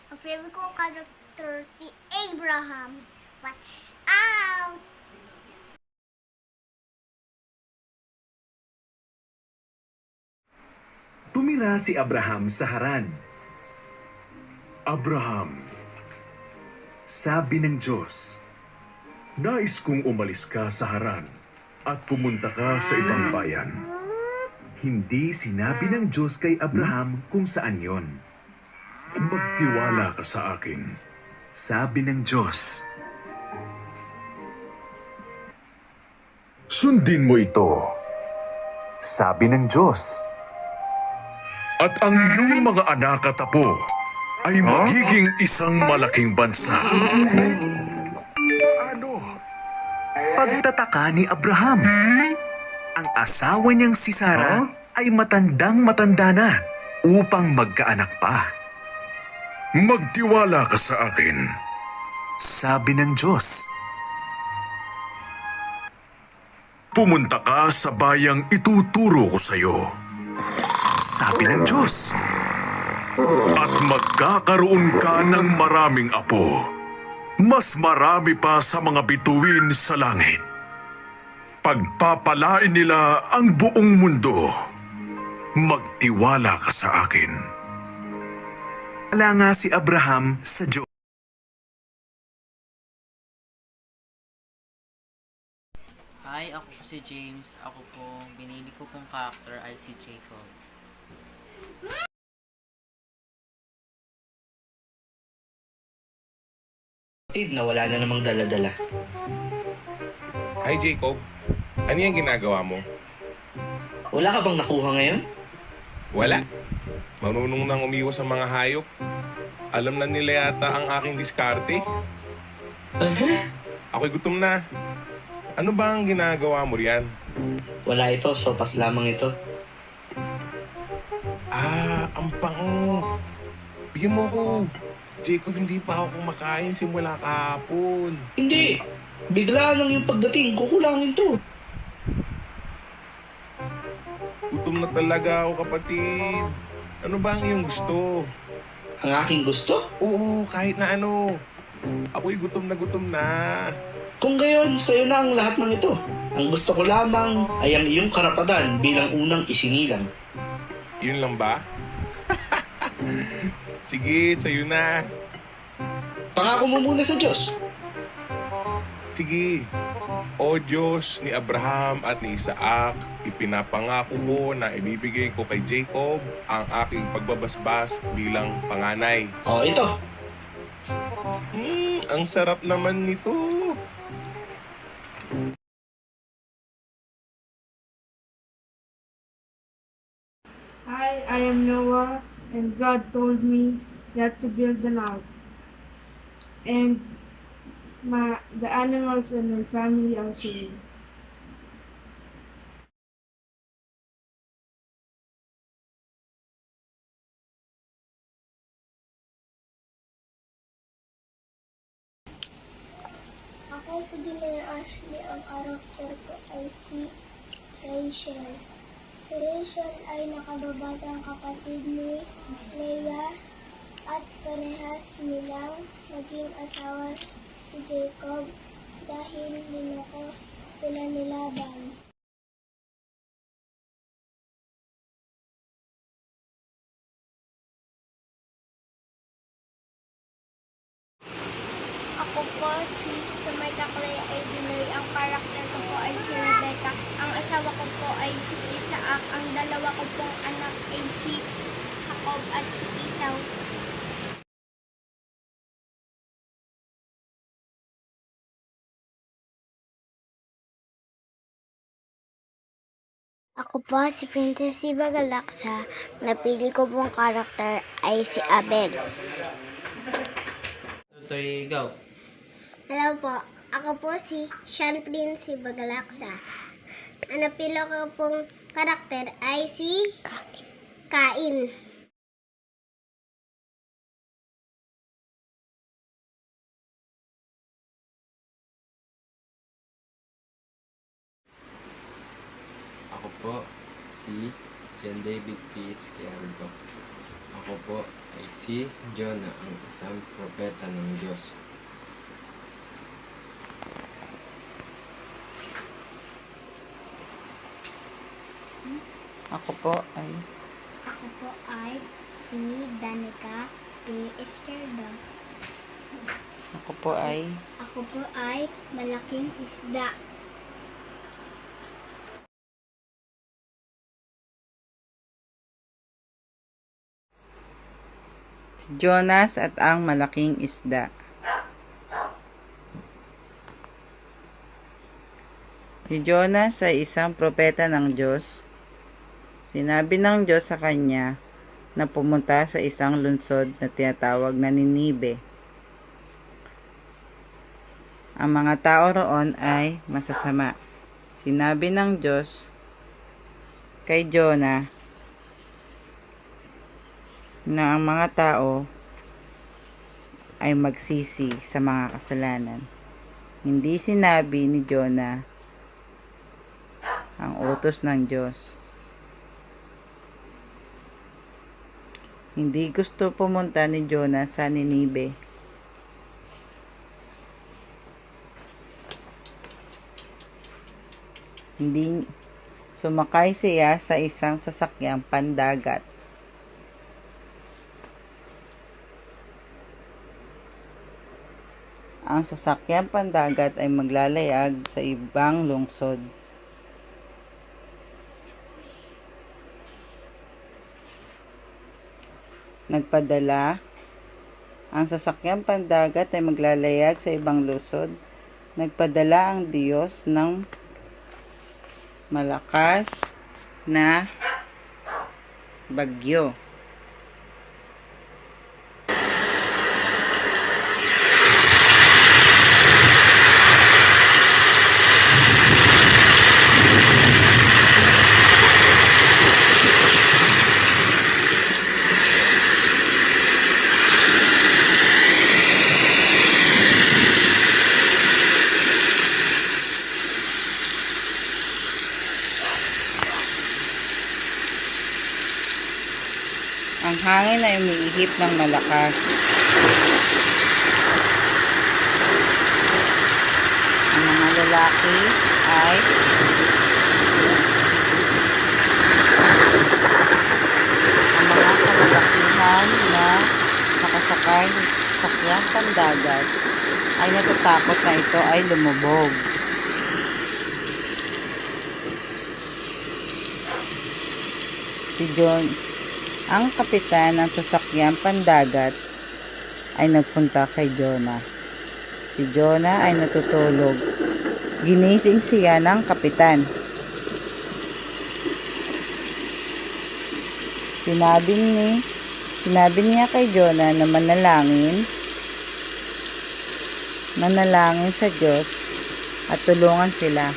Ang favorite ko character si Abraham. Watch out! Tumira si Abraham sa Haran. Abraham, sabi ng Diyos, nais kong umalis ka sa Haran at pumunta ka sa ibang bayan. Hindi sinabi ng Diyos kay Abraham kung saan yon. Magtiwala ka sa akin, sabi ng Diyos. Sundin mo ito, sabi ng Diyos. At ang iyong mga anak at apo ay magiging isang malaking bansa. Ano? Pagtataka ni Abraham. Ang asawa niyang si Sarah ay matandang-matanda na upang magkaanak pa. Magtiwala ka sa akin, sabi ng Diyos. Pumunta ka sa bayang ituturo ko sa iyo, sabi ng Diyos. At magkakaroon ka ng maraming apo. Mas marami pa sa mga bituin sa langit. Pagpapalain nila ang buong mundo. Magtiwala ka sa akin. Wala nga si Abraham sa Diyos. Hi, ako po si James. Ako po, binili ko pong character ay si Jacob. Na wala na namang dala-dala. Hi Jacob, ano yung ginagawa mo? Wala ka bang nakuha ngayon? Wala. Marunong nang umiwas sa mga hayop. Alam na nila yata ang aking diskarte. Ako'y gutom na. Ano ba ang ginagawa mo riyan? Wala ito, sopas lamang ito. Ang pango. Bigyan mo ko. Jacob, hindi pa ako kumakain simula kahapon. Hindi! Bigla lang yung pagdating, kukulangin to. Gutom na talaga ako, kapatid. Ano ba ang iyong gusto? Ang aking gusto? Oo, kahit na ano. Ako'y gutom na. Kung gayon, sa'yo na ang lahat ng ito. Ang gusto ko lamang ay ang iyong karapatan bilang unang isinilang. Yun lang ba? Sige, sa'yo na. Pangako mo muna sa Diyos. Sige. O Diyos ni Abraham at ni Isaac, ipinapangako ko na ibibigay ko kay Jacob ang aking pagbabasbas bilang panganay. O, ito. Ang sarap naman nito. Hi, I am Noah, and God told me that to build an ark. And the animals and my family are saved. Ako si Dinay Ashley, ang karakter ko ay si Rachel. Si Rachel ay nakababatang kapatid ni Leah at parehas nilang naging asawa si Jacob dahil linukos sila ni Laban. Ako po si Samantha Clea Edinoy. Ang karakter ko po ay si Rebecca. Ang asawa ko po ay si Isaac. Ang dalawa ko pong anak ay si Jacob at si Esau. Ako po si Princess Siva Galaksa. Napili ko pong karakter ay si Abel. Tutoy, go. Hello po. Ako po si Shantlin Siva Galaksa. Ang napili ko pong karakter ay si Kain. Ako po, si John David P. Sciardo. Ako po ay si Jonah, ang isang propeta ng Diyos. Ako po ay Ako po ay si Danica P. Esquerdo. Ako po ay malaking isda. si Jonas at ang malaking isda. Si Jonas ay isang propeta ng Diyos. Sinabi ng Diyos sa kanya na pumunta sa isang lungsod na tinatawag na Ninibe. Ang mga tao roon ay masasama. Sinabi ng Diyos kay Jonah na ang mga tao ay magsisi sa mga kasalanan. Hindi sinabi ni Jonah ang utos ng Diyos. Hindi gusto pumunta ni Jonah sa Ninibe. Hindi sumakay siya sa isang sasakyang pandagat. Ang sasakyang pandagat ay maglalayag sa ibang lungsod. Nagpadala. Ang sasakyang pandagat ay maglalayag sa ibang lungsod. Nagpadala ang Diyos ng malakas na bagyo. Ang hangin ay umiihip ng malakas. Ang mga lalaki ay ang mga kalalakihan na nakasakay sa sakyang pandagat ay natatakot na ito ay lumubog. Si John, ang kapitan ng sasakyang pandagat, ay nagpunta kay Jonah. Si Jonah ay natutulog. Ginising siya ng kapitan. Sinabi niya kay Jonah na manalangin sa Diyos at tulungan sila.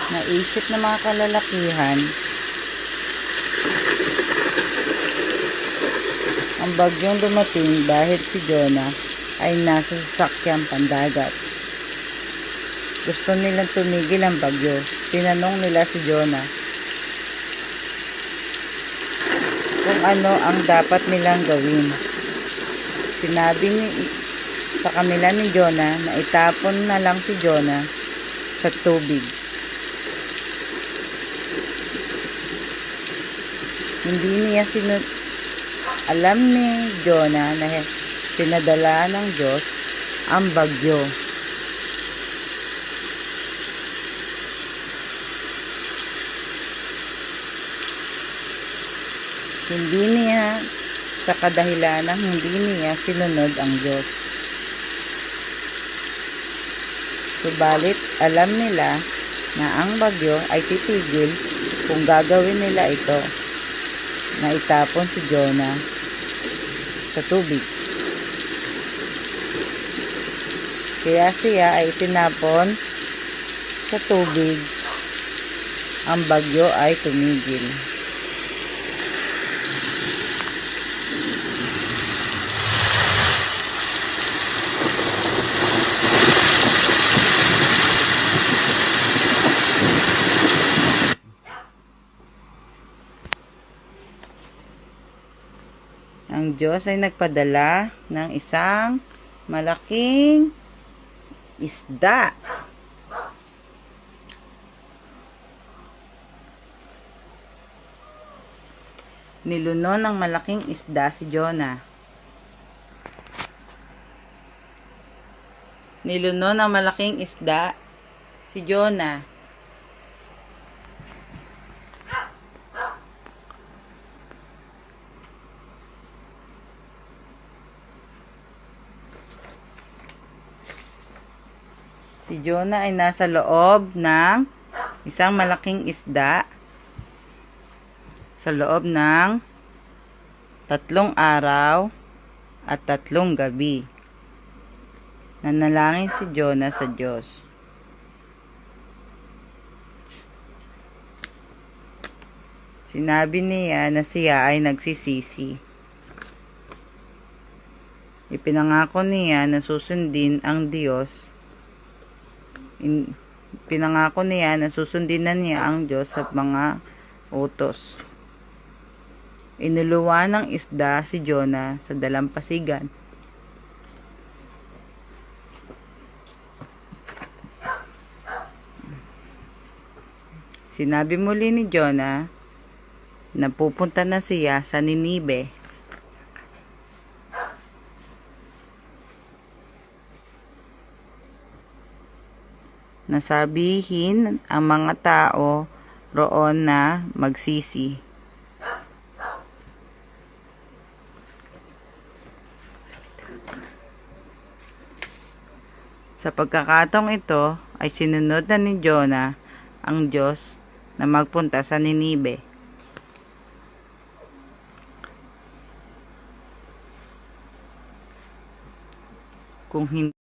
Naisip ng mga kalalakihan ang bagyong dumating dahil si Jonah ay nasa sasakyang pandagat. Gusto nilang tumigil ang bagyo. Tinanong nila si Jonah kung ano ang dapat nilang gawin. Sinabi sa kanila ni Jonah na itapon na lang si Jonah sa tubig. Hindi niya alam ni Jonah na pinadala ng Diyos ang bagyo. Hindi niya sa kadahilanang hindi niya sinunod ang Diyos. Subalit alam nila na ang bagyo ay titigil kung gagawin nila ito, na itapon si Jonah sa tubig. Kaya siya ay itinapon sa tubig. Ang bagyo ay tumigil. ang Diyos ay nagpadala ng isang malaking isda. Nilunon ng malaking isda si Jonah. Nilunon ng malaking isda si Jonah. Si Jonah ay nasa loob ng isang malaking isda sa loob ng 3 araw at 3 gabi. Nanalangin si Jonah sa Diyos. Sinabi niya na siya ay nagsisisi. Ipinangako niya na susundin ang Diyos. Pinangako niya na susundin na niya ang Diyos sa mga utos. Inuluwa ng isda si Jonah sa dalampasigan. Sinabi muli ni Jonah na pupunta na siya sa Ninibe. Nasabihin ang mga tao roon na magsisi. Sa pagkakataong ito ay sinunod na ni Jonah ang Diyos na magpunta sa Ninibe. Kung hindi